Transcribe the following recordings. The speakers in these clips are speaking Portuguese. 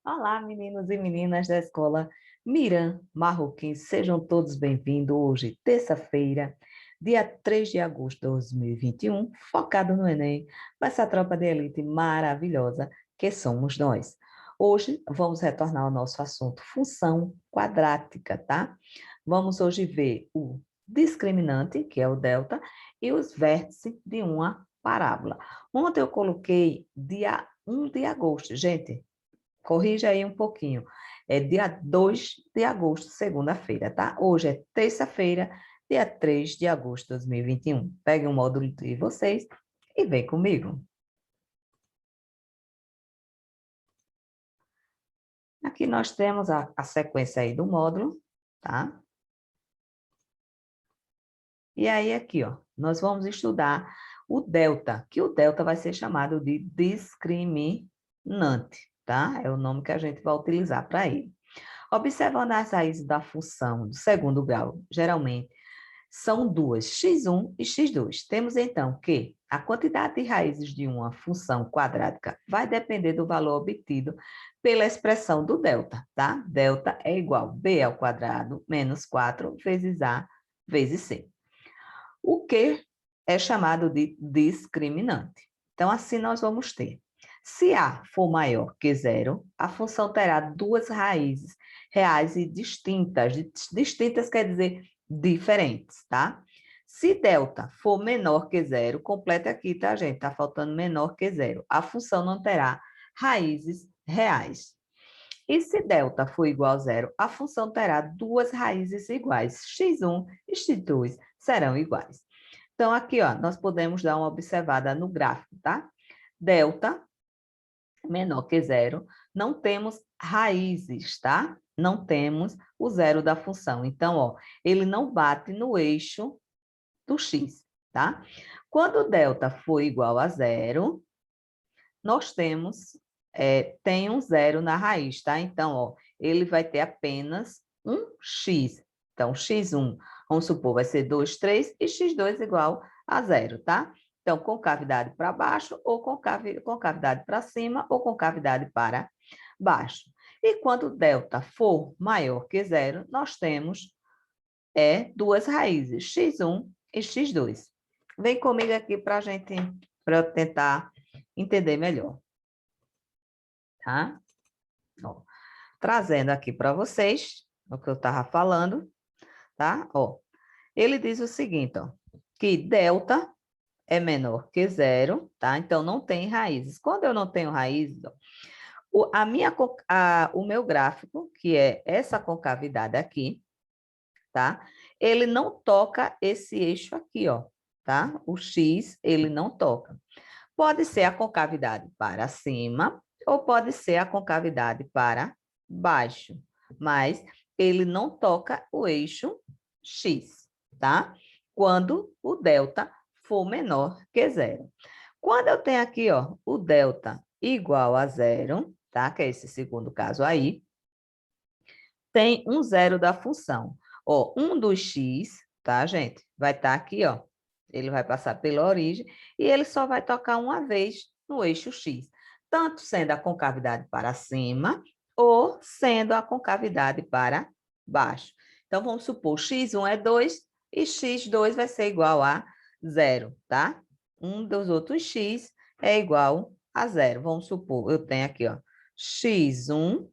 Olá, meninos e meninas da escola Miran Marroquins, sejam todos bem-vindos. Hoje, terça-feira, dia 3 de agosto de 2021, focado no Enem, com essa tropa de elite maravilhosa que somos nós. Hoje, vamos retornar ao nosso assunto, função quadrática, tá? Vamos hoje ver o discriminante, que é o delta, e os vértices de uma parábola. Ontem eu coloquei dia 1 de agosto, gente. Corrija aí um pouquinho. É dia 2 de agosto, segunda-feira, tá? Hoje é terça-feira, dia 3 de agosto de 2021. Pegue o módulo de vocês e vem comigo. Aqui nós temos a sequência aí do módulo, tá? E aí aqui, ó, nós vamos estudar o delta, que o delta vai ser chamado de discriminante, tá? É o nome que a gente vai utilizar para ele. Observando as raízes da função do segundo grau, geralmente são duas, x1 e x2. Temos então que a quantidade de raízes de uma função quadrática vai depender do valor obtido pela expressão do delta, tá? Delta é igual a b ao quadrado menos 4 vezes a vezes c. O que é chamado de discriminante. Então, assim nós vamos ter. Se A for maior que zero, a função terá duas raízes reais e distintas. Distintas quer dizer diferentes, tá? Se delta for menor que zero, completa aqui, tá, gente? Tá faltando menor que zero. A função não terá raízes reais. E se delta for igual a zero, a função terá duas raízes iguais. X1 e x2 serão iguais. Então, aqui, ó, nós podemos dar uma observada no gráfico, tá? Delta menor que zero, não temos raízes, tá? Não temos o zero da função. Então, ó, ele não bate no eixo do x, tá? Quando delta for igual a zero, nós temos, tem um zero na raiz, tá? Então, ó, ele vai ter apenas um x. Então, x1, vamos supor, vai ser 2, 3, e x2 igual a zero, tá? Então, concavidade para baixo, ou concavidade para cima, ou concavidade para baixo. E quando delta for maior que zero, nós temos duas raízes, x1 e x2. Vem comigo aqui para eu tentar entender melhor, tá? Ó, trazendo aqui para vocês o que eu estava falando, tá? Ó, ele diz o seguinte, ó, que delta é menor que zero, tá? Então, não tem raízes. Quando eu não tenho raízes, ó, o meu gráfico, que é essa concavidade aqui, tá? Ele não toca esse eixo aqui, ó, tá? O X, ele não toca. Pode ser a concavidade para cima ou pode ser a concavidade para baixo, mas ele não toca o eixo X, tá? Quando o delta for menor que zero. Quando eu tenho aqui, ó, o delta igual a zero, tá? Que é esse segundo caso aí, tem um zero da função. Ó, um dos x, tá, gente? Vai estar aqui, ó. Ele vai passar pela origem e ele só vai tocar uma vez no eixo x, tanto sendo a concavidade para cima ou sendo a concavidade para baixo. Então, vamos supor, x1 é 2 e x2 vai ser igual a zero, tá? Um dos outros x é igual a zero. Vamos supor, eu tenho aqui, ó, x1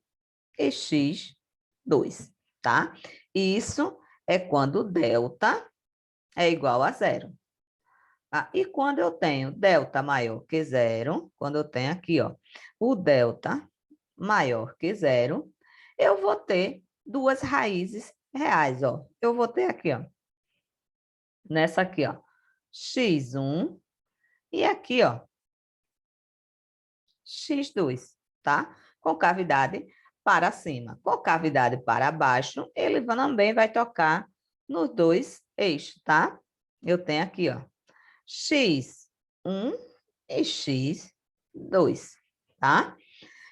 e x2, tá? Isso é quando delta é igual a zero. Tá? E quando eu tenho delta maior que zero, quando eu tenho aqui, ó, o delta maior que zero, eu vou ter duas raízes reais, ó. Eu vou ter aqui, ó, nessa aqui, ó, x1 e aqui, ó, x2, tá? Concavidade para cima. Concavidade para baixo, ele também vai tocar nos dois eixos, tá? Eu tenho aqui, ó, x1 e x2, tá?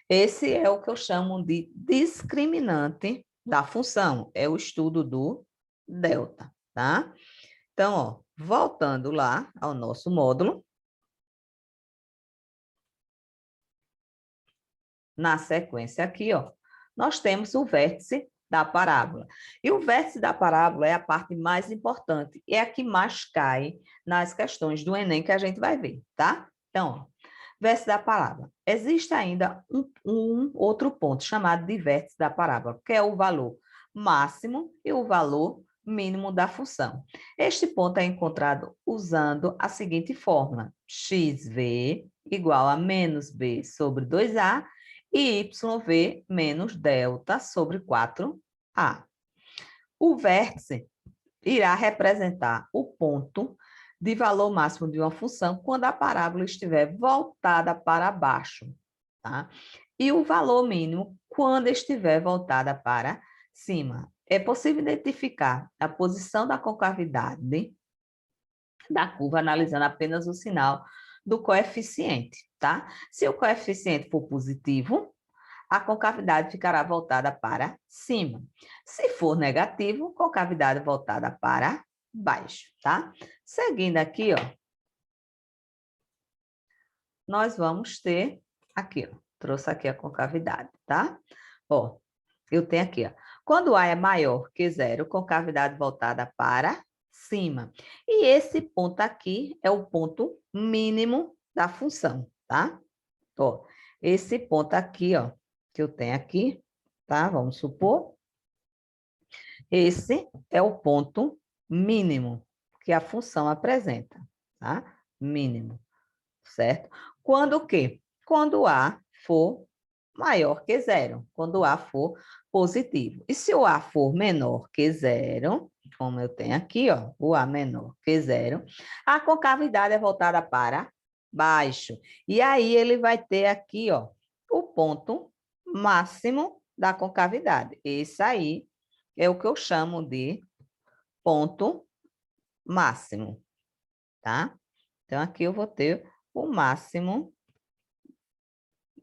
Esse é o que eu chamo de discriminante da função, é o estudo do delta, tá? Então, ó, voltando lá ao nosso módulo, na sequência aqui, ó, nós temos o vértice da parábola. E o vértice da parábola é a parte mais importante, é a que mais cai nas questões do Enem que a gente vai ver, tá? Então, ó, vértice da parábola. Existe ainda um outro ponto chamado de vértice da parábola, que é o valor máximo e o valor mínimo da função. Este ponto é encontrado usando a seguinte fórmula: xv igual a menos b sobre 2a e yv menos delta sobre 4a. O vértice irá representar o ponto de valor máximo de uma função quando a parábola estiver voltada para baixo, tá? E o valor mínimo quando estiver voltada para cima. É possível identificar a posição da concavidade da curva analisando apenas o sinal do coeficiente, tá? Se o coeficiente for positivo, a concavidade ficará voltada para cima. Se for negativo, concavidade voltada para baixo, tá? Seguindo aqui, ó, nós vamos ter aqui, ó, trouxe aqui a concavidade, tá? Ó, eu tenho aqui, ó, quando A é maior que zero, concavidade voltada para cima. E esse ponto aqui é o ponto mínimo da função, tá? Ó, esse ponto aqui, ó, que eu tenho aqui, tá? Vamos supor, esse é o ponto mínimo que a função apresenta, tá? Mínimo, certo? Quando o quê? Quando A for maior que zero, quando A for positivo. E se o A for menor que zero, como eu tenho aqui, ó, o A menor que zero, a concavidade é voltada para baixo. E aí ele vai ter aqui, ó, o ponto máximo da concavidade. Esse aí é o que eu chamo de ponto máximo, tá? Então, aqui eu vou ter o máximo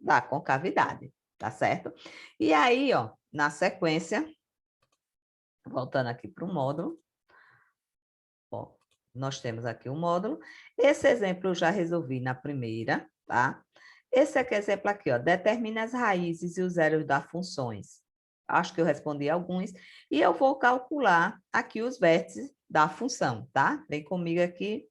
da concavidade, tá certo? E aí, ó, na sequência, voltando aqui para o módulo, ó, nós temos aqui o módulo. Esse exemplo eu já resolvi na primeira, tá? Esse aqui, exemplo aqui, ó, determina as raízes e os zeros das funções. Acho que eu respondi alguns. E eu vou calcular aqui os vértices da função, tá? Vem comigo aqui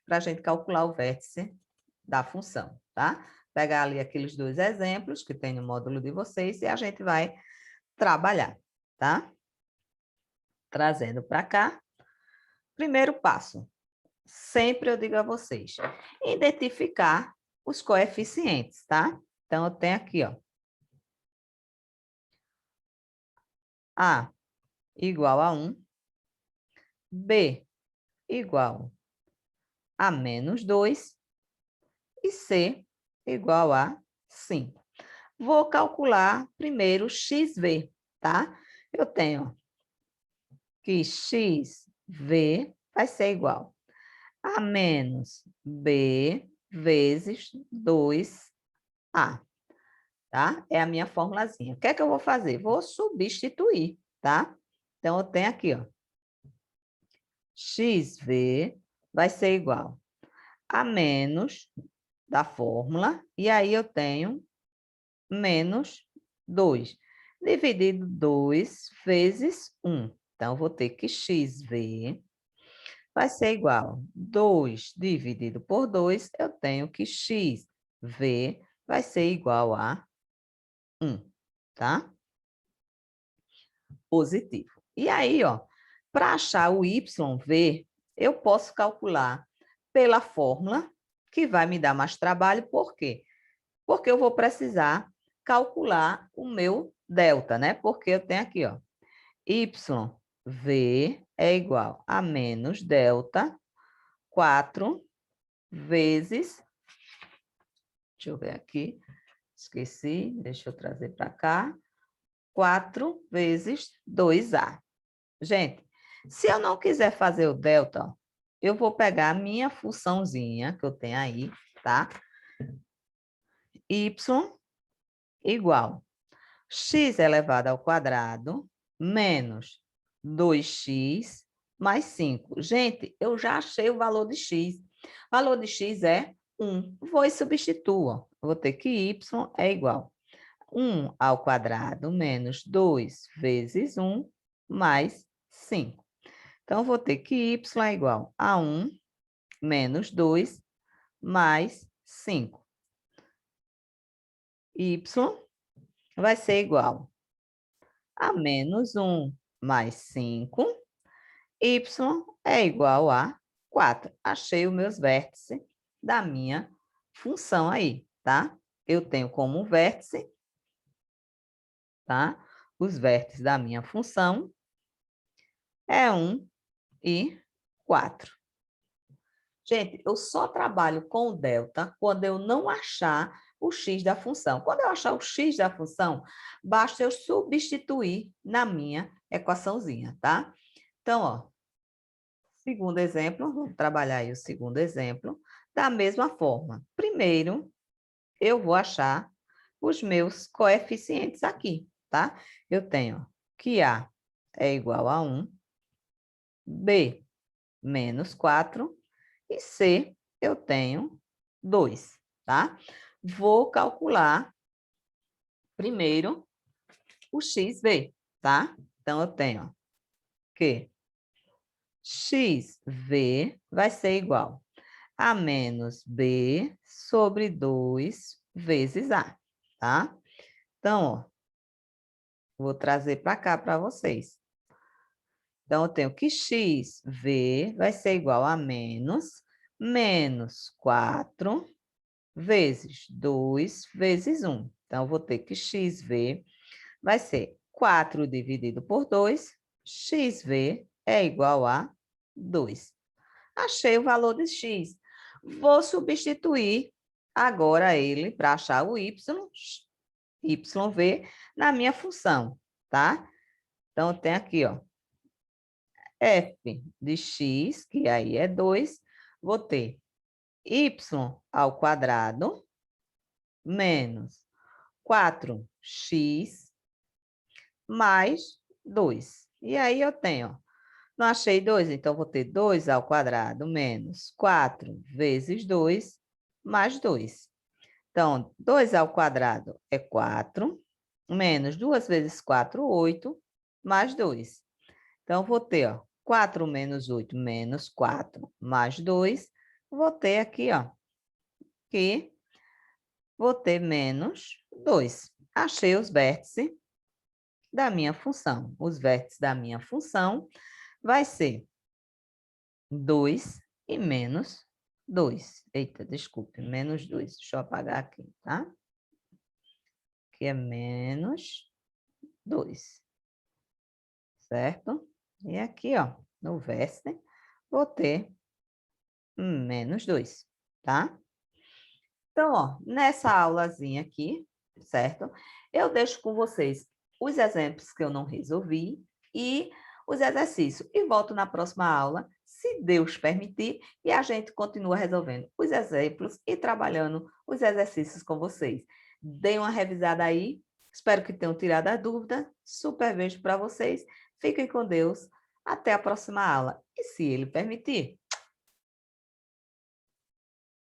para a gente calcular o vértice da função, tá? Pegar ali aqueles dois exemplos que tem no módulo de vocês e a gente vai trabalhar, tá? Trazendo para cá. Primeiro passo, sempre eu digo a vocês, identificar os coeficientes, tá? Então, eu tenho aqui, ó, A igual a 1, B igual a menos 2 e C igual a 5. Vou calcular primeiro xv, tá? Eu tenho que xv vai ser igual a menos b vezes 2a, tá? É a minha formulazinha. O que é que eu vou fazer? Vou substituir, tá? Então, eu tenho aqui, ó, xv vai ser igual a menos da fórmula, e aí eu tenho menos 2, dividido 2 vezes 1. Então, eu vou ter que xv vai ser igual a 2 dividido por 2, eu tenho que xv vai ser igual a 1, tá? Positivo. E aí, ó, para achar o YV, eu posso calcular pela fórmula, que vai me dar mais trabalho, por quê? Porque eu vou precisar calcular o meu delta, né? Porque eu tenho aqui, ó, YV é igual a menos delta 4 vezes, deixa eu ver aqui, esqueci, deixa eu trazer para cá, 4 vezes 2A. Gente, se eu não quiser fazer o delta, ó, eu vou pegar a minha funçãozinha que eu tenho aí, tá? Y igual x elevado ao quadrado menos 2x mais 5. Gente, eu já achei o valor de x. O valor de x é 1. Vou e substituo. Vou ter que y é igual 1 ao quadrado menos 2 vezes 1 mais 5. Então, vou ter que y é igual a 1 menos 2 mais 5. Y vai ser igual a menos 1 mais 5. Y é igual a 4. Achei os meus vértices da minha função aí, tá? Eu tenho como vértice, tá? Os vértices da minha função é 1 e 4. Gente, eu só trabalho com o delta quando eu não achar o x da função. Quando eu achar o x da função, basta eu substituir na minha equaçãozinha, tá? Então, ó, segundo exemplo, vamos trabalhar aí o segundo exemplo, da mesma forma. Primeiro, eu vou achar os meus coeficientes aqui, tá? Eu tenho que A é igual a 1, B menos 4 e C eu tenho 2, tá? Vou calcular primeiro o XV, tá? Então, eu tenho ó, que XV vai ser igual a menos B sobre 2 vezes A, tá? Então, ó, vou trazer para cá para vocês. Então, eu tenho que XV vai ser igual a menos 4 vezes 2 vezes 1. Então, eu vou ter que XV vai ser 4 dividido por 2, XV é igual a 2. Achei o valor de x. Vou substituir agora ele para achar o YV, na minha função, tá? Então, tem aqui, ó, f de x, que aí é 2, vou ter y ao quadrado menos 4x mais 2. E aí eu tenho, ó, não achei 2, então vou ter 2 ao quadrado menos 4 vezes 2 mais 2. Então, 2 ao quadrado é 4, menos 2 vezes 4, 8, mais 2. Então, vou ter, ó, 4 menos 8 menos 4 mais 2. Vou ter aqui, ó, que vou ter menos 2. Achei os vértices da minha função. Os vértices da minha função vai ser 2 e menos 2. Eita, desculpe, menos 2. Deixa eu apagar aqui, tá? Aqui é menos 2, certo? E aqui, ó, no vértice, vou ter menos 2, tá? Então, ó, nessa aulazinha aqui, certo? Eu deixo com vocês os exemplos que eu não resolvi e os exercícios. E volto na próxima aula, se Deus permitir, e a gente continua resolvendo os exemplos e trabalhando os exercícios com vocês. Deem uma revisada aí. Espero que tenham tirado a dúvida. Super beijo para vocês. Fiquem com Deus. Até a próxima aula. E se Ele permitir.